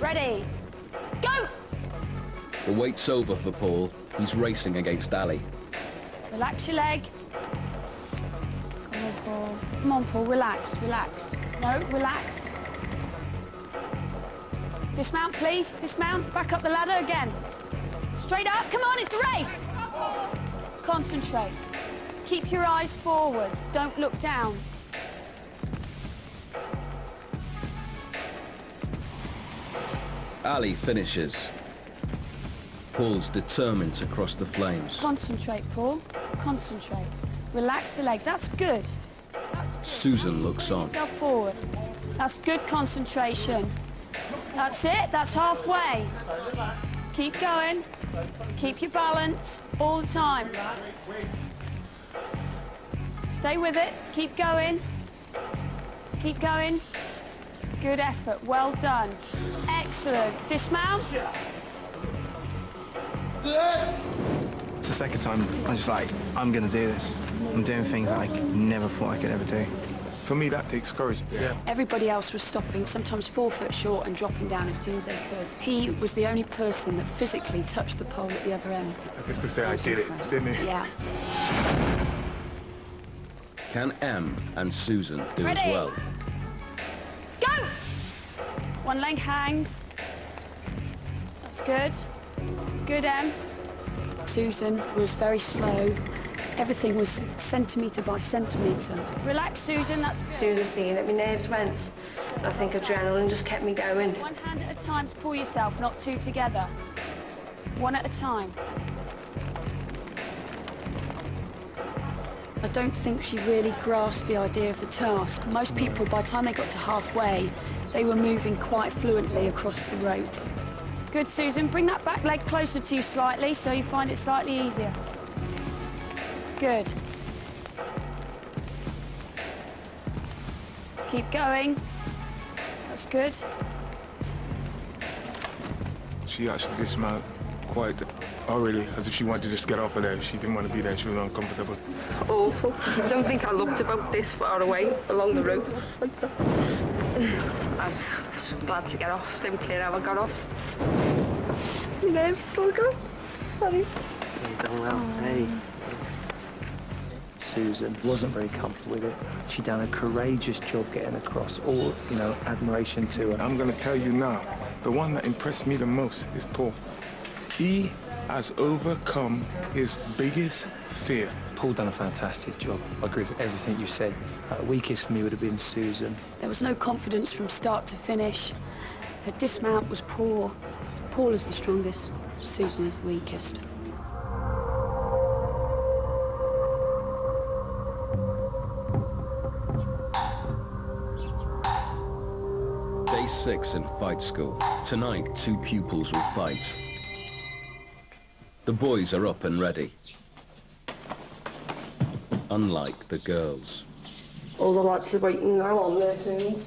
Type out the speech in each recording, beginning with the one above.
Ready. Go! The wait's over for Paul. He's racing against Ali. Relax your leg. Come on, Paul. Come on, Paul. Relax, relax. No, relax. Dismount, please. Dismount. Back up the ladder again. Straight up. Come on, it's the race. Concentrate. Keep your eyes forward. Don't look down. Ali finishes. Paul's determined to cross the flames. Concentrate, Paul. Concentrate. Relax the leg. That's good. Susan looks on. Yourself forward. That's good concentration. That's it. That's halfway. Keep going. Keep your balance all the time. Stay with it. Keep going. Keep going. Good effort. Well done. Excellent. Dismount. It's the second time I was just like, I'm going to do this. I'm doing things I never thought I could ever do. For me, that takes courage. Yeah. Everybody else was stopping, sometimes 4 foot short and dropping down as soon as they could. He was the only person that physically touched the pole at the other end. As if to say I did it, didn't he? Yeah. Can Em and Susan do Ready? as well? Go! One leg hangs. That's good. Good, Em. Susan was very slow. Everything was centimetre by centimetre. Relax, Susan, that's good. Soon as seeing that my nerves went, I think adrenaline just kept me going. One hand at a time to pull yourself, not 2 together. One at a time. I don't think she really grasped the idea of the task. Most people, by the time they got to halfway, they were moving quite fluently across the rope. Good, Susan. Bring that back leg closer to you slightly so you find it slightly easier. Good. Keep going. That's good. She actually dismounted quite already, as if she wanted to just get off of there. She didn't want to be there. She was uncomfortable. It's awful. I don't think I looked about this far away along the rope. I was glad to get off. Didn't care how I got off. My nerves still go. Sorry. You've done well. Hey. Susan wasn't very comfortable with it. She done a courageous job getting across. All, you know, admiration to her. I'm going to tell you now, the one that impressed me the most is Paul. He has overcome his biggest fear. Paul done a fantastic job. I agree with everything you said. Weakest for me would have been Susan. There was no confidence from start to finish. Her dismount was poor. Paul is the strongest. Susan is the weakest. Day 6 in fight school. Tonight, 2 pupils will fight. The boys are up and ready. Unlike the girls. All the lads are waiting now on there soon.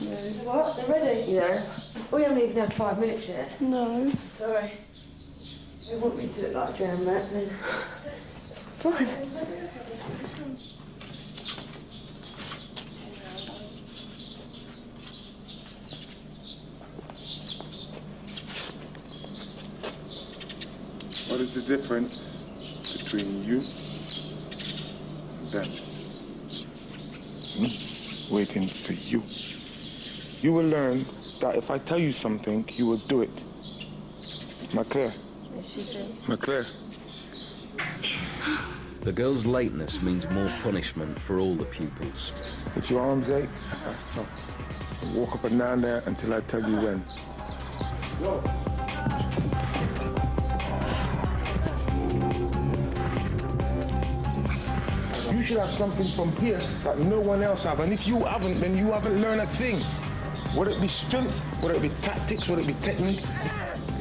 No. What? They're ready? Yeah. We haven't even had 5 minutes yet. No. Sorry. You want me to look like a jam rat then? Fine. What is the difference between you and them? Me waiting for you. You will learn that if I tell you something, you will do it. Am I clear? Yes, she said. Am I clear? The girls' lateness means more punishment for all the pupils. If your arms ache, walk up and down there until I tell you when. You should have something from here that no one else have, and if you haven't, then you haven't learned a thing. Whether it be strength, whether it be tactics, whether it be technique.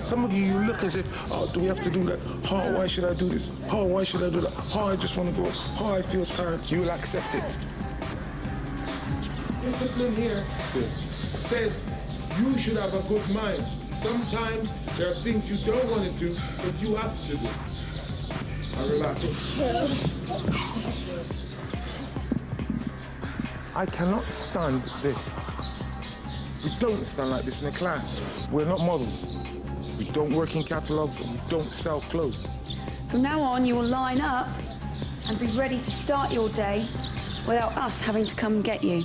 Some of you look as if, oh, do we have to do that? Oh, why should I do this? Oh, why should I do that? Oh, I just want to go. Oh, I feel tired. You will accept it. Discipline here says you should have a good mind. Sometimes there are things you don't want to do, but you have to do. Now relax. I cannot stand this. We don't stand like this in a class. We're not models. We don't work in catalogues and we don't sell clothes. From now on, you will line up and be ready to start your day without us having to come and get you.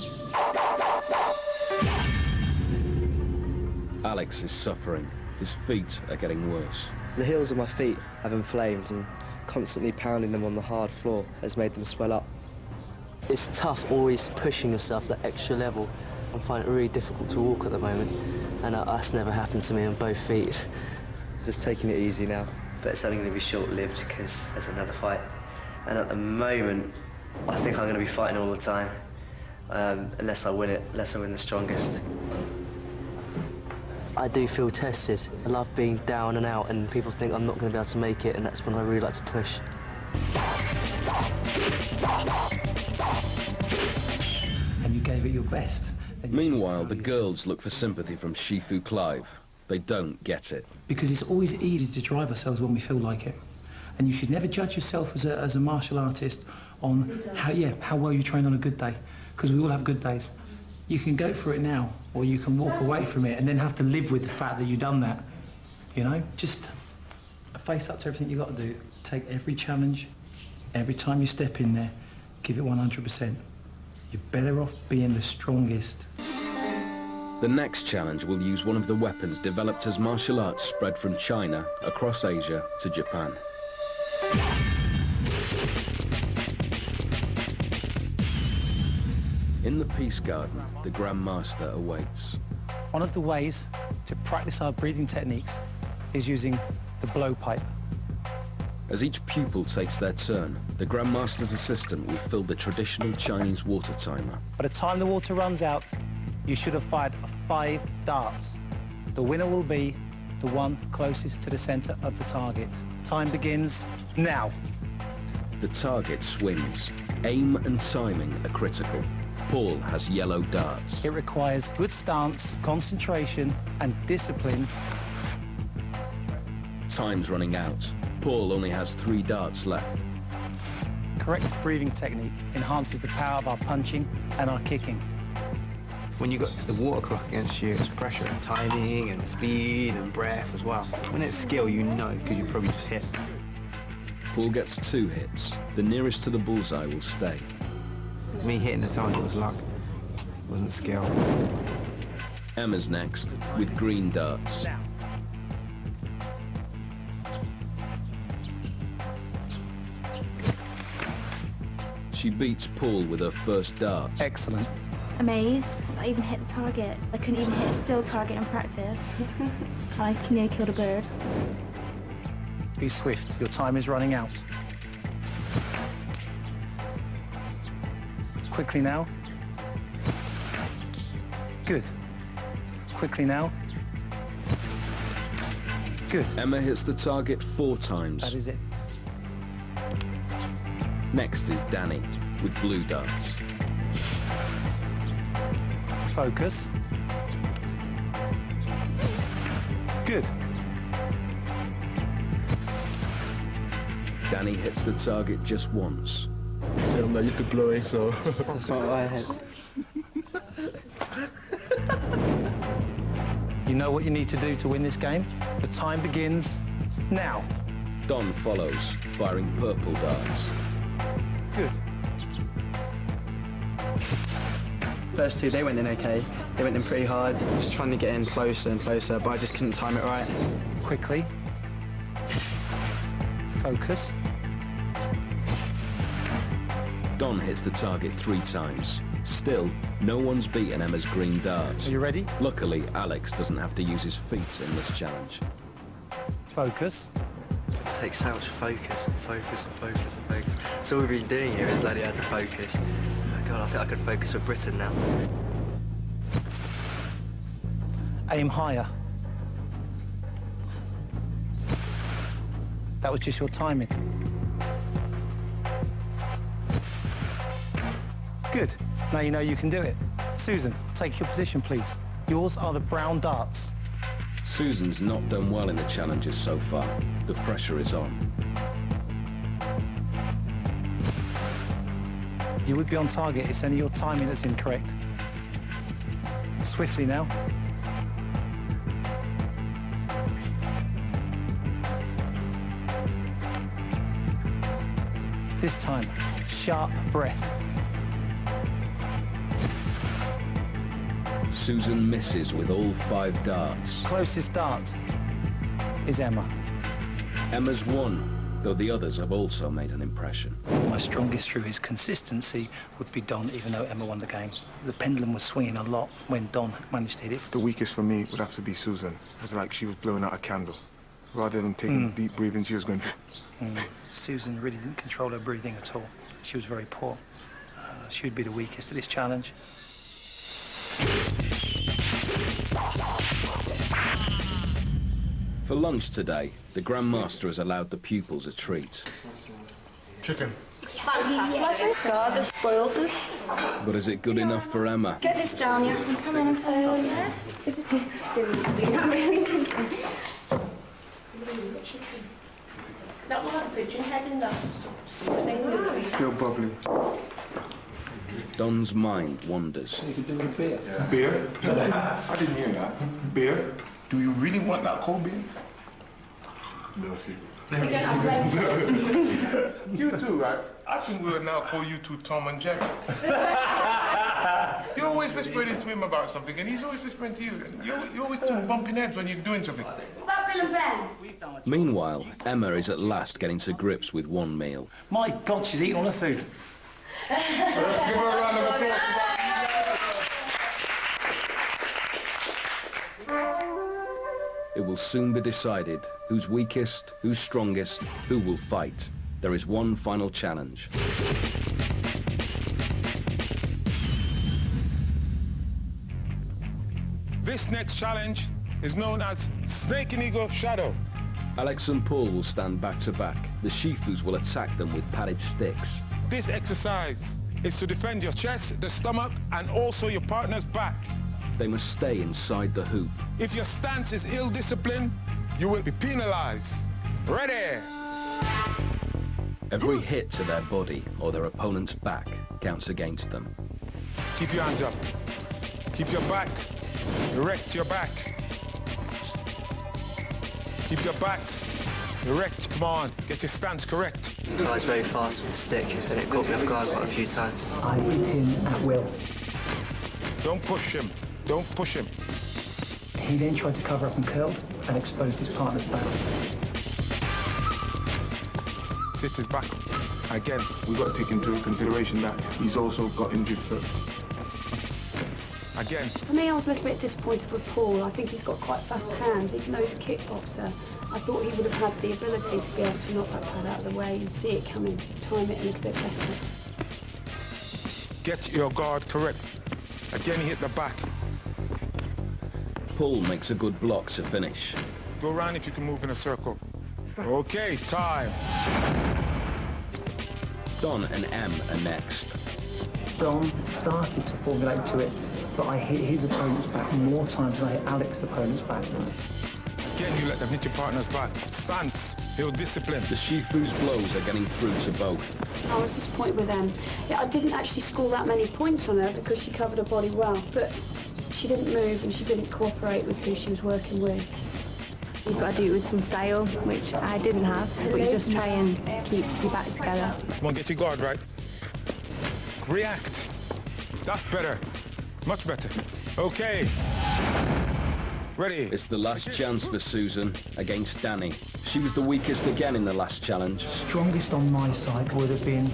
Alex is suffering. His feet are getting worse. The heels of my feet have inflamed, and constantly pounding them on the hard floor has made them swell up. It's tough always pushing yourself that extra level. I find it really difficult to walk at the moment, and that's never happened to me on both feet. Just taking it easy now, but it's only going to be short-lived because there's another fight. And at the moment, I think I'm going to be fighting all the time, unless I win it, unless I win the strongest. I do feel tested. I love being down and out, and people think I'm not going to be able to make it, and that's when I really like to push. And you gave it your best. Meanwhile, the girls look for sympathy from Shifu Clive. They don't get it. Because it's always easy to drive ourselves when we feel like it. And you should never judge yourself as a martial artist on how well you train on a good day. Because we all have good days. You can go for it now, or you can walk away from it and then have to live with the fact that you've done that. You know, just face up to everything you've got to do. Take every challenge, every time you step in there, give it 100%. You're better off being the strongest. The next challenge will use one of the weapons developed as martial arts spread from China across Asia to Japan. In the Peace Garden, the Grand Master awaits. One of the ways to practice our breathing techniques is using the blowpipe. As each pupil takes their turn, the Grand Master's assistant will fill the traditional Chinese water timer. By the time the water runs out, you should have fired 5 darts. The winner will be the one closest to the center of the target. Time begins now. The target swings. Aim and timing are critical. Paul has yellow darts. It requires good stance, concentration, and discipline. Time's running out. Paul only has 3 darts left. Correct breathing technique enhances the power of our punching and our kicking. When you've got the water clock against you, it's pressure and timing and speed and breath as well. When it's skill, you know, because you probably just hit. Paul gets 2 hits. The nearest to the bullseye will stay. Me hitting the target was luck. It wasn't skill. Emma's next, with green darts. Now. She beats Paul with her first dart. Excellent. Amazed I even hit the target. I couldn't even hit a still target in practice. I nearly killed a bird. Be swift. Your time is running out. Quickly now. Good. Quickly now. Good. Emma hits the target 4 times. That is it. Next is Danny, with blue darts. Focus. Good. Danny hits the target just once. I'm not used to blowing, so... That's what I had. You know what you need to do to win this game? The time begins now. Don follows, firing purple darts. Good. First 2, they went in okay. They went in pretty hard, just trying to get in closer and closer, but I just couldn't time it right. Quickly. Focus. Don hits the target 3 times. Still, no one's beaten Emma's green darts. Are you ready? Luckily, Alex doesn't have to use his feet in this challenge. Focus. It takes so much focus and focus and focus and focus. So all we've been doing here is learning how to focus. Oh God, I think I could focus for Britain now. Aim higher. That was just your timing. Good. Now you know you can do it. Susan, take your position, please. Yours are the brown darts. Susan's not done well in the challenges so far. The pressure is on. You would be on target. It's only your timing that's incorrect. swiftly now. This time, sharp breath. Susan misses with all 5 darts. Closest dart is Emma. Emma's won, though the others have also made an impression. My strongest through his consistency would be Don, even though Emma won the game. The pendulum was swinging a lot when Don managed to hit it. The weakest for me would have to be Susan. It was like she was blowing out a candle. Rather than taking deep breathing, she was going to... Susan really didn't control her breathing at all. She was very poor. She would be the weakest at this challenge. For lunch today, the Grand Master has allowed the pupils a treat. Chicken. God, this spoils us. But is it good enough for Emma? Get this down, yeah. Come on, That will have a pigeon head in that. Still bubbly. Don's mind wanders. You could do with a beer. Beer? I didn't hear that. Beer? Do you really want that cold beer? No, see. You too, right? I think we'll now call you two Tom and Jerry. You're always whispering to him about something, and he's always whispering to you. And you're always bumping heads when you're doing something. What about Bill and Ben? Meanwhile, Emma is at last getting to grips with one meal. My God, she's eating all her food. Let's give her a round of applause. It will soon be decided who's weakest, who's strongest, who will fight. There is one final challenge. This next challenge is known as Snake and Eagle Shadow. Alex and Paul will stand back to back. The Shifus will attack them with padded sticks. This exercise is to defend your chest, the stomach, and also your partner's back. They must stay inside the hoop. If your stance is ill-disciplined, you will be penalized. Ready? Every hit to their body or their opponent's back counts against them. Keep your hands up. Keep your back. Erect your back. Keep your back erect. Come on, get your stance correct. The guy's very fast with the stick, and it caught me off guard quite a few times. I hit him at will. Don't push him. Don't push him. He then tried to cover up and curl and exposed his partner's back. Sit his back. Again, we've got to take into consideration that he's also got injured foot. Again. For me, I was a little bit disappointed with Paul. I think he's got quite fast hands. Even though he's a kickboxer, I thought he would have had the ability to be able to knock that pad out of the way and see it coming, time it a little bit better. Get your guard correct. Again, he hit the back. Paul makes a good block to finish. Go around if you can move in a circle. Okay, time. Don and Em are next. Don started to formulate to it, but I hit his opponent's back more times than I hit Alex's opponent's back. Again, you let them hit your partner's back. Stance, ill-discipline. The Shifu's blows are getting through to both. I was disappointed with them. Yeah, I didn't actually score that many points on her because she covered her body well, but she didn't move and she didn't cooperate with who she was working with. You've got to do it with some style, which I didn't have, but you just try and keep your back together. Come on, get your guard right. React. That's better. Much better. Okay. Ready. It's the last chance for Susan against Danny. She was the weakest again in the last challenge. Strongest on my side would have been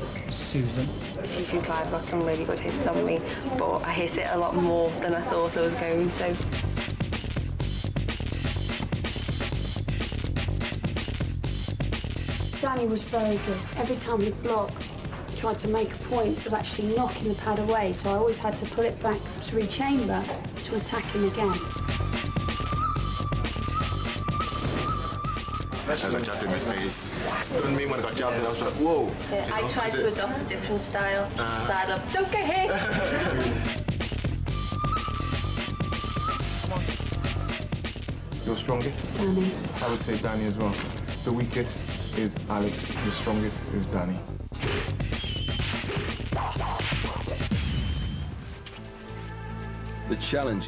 Susan. Shifu Clive got some really good hits on me, but I hit it a lot more than I thought I was going to. Danny was very good. Every time he blocked, he tried to make a point of actually knocking the pad away, so I always had to pull it back to rechamber to attack him again. I got jabbed in his face. Doesn't mean when I got jabbed in, I was like, whoa. Yeah, I tried to adopt a different style of, don't get hit! Your strongest? Danny. I would say Danny as well. The weakest is Alex. The strongest is Danny. The challenge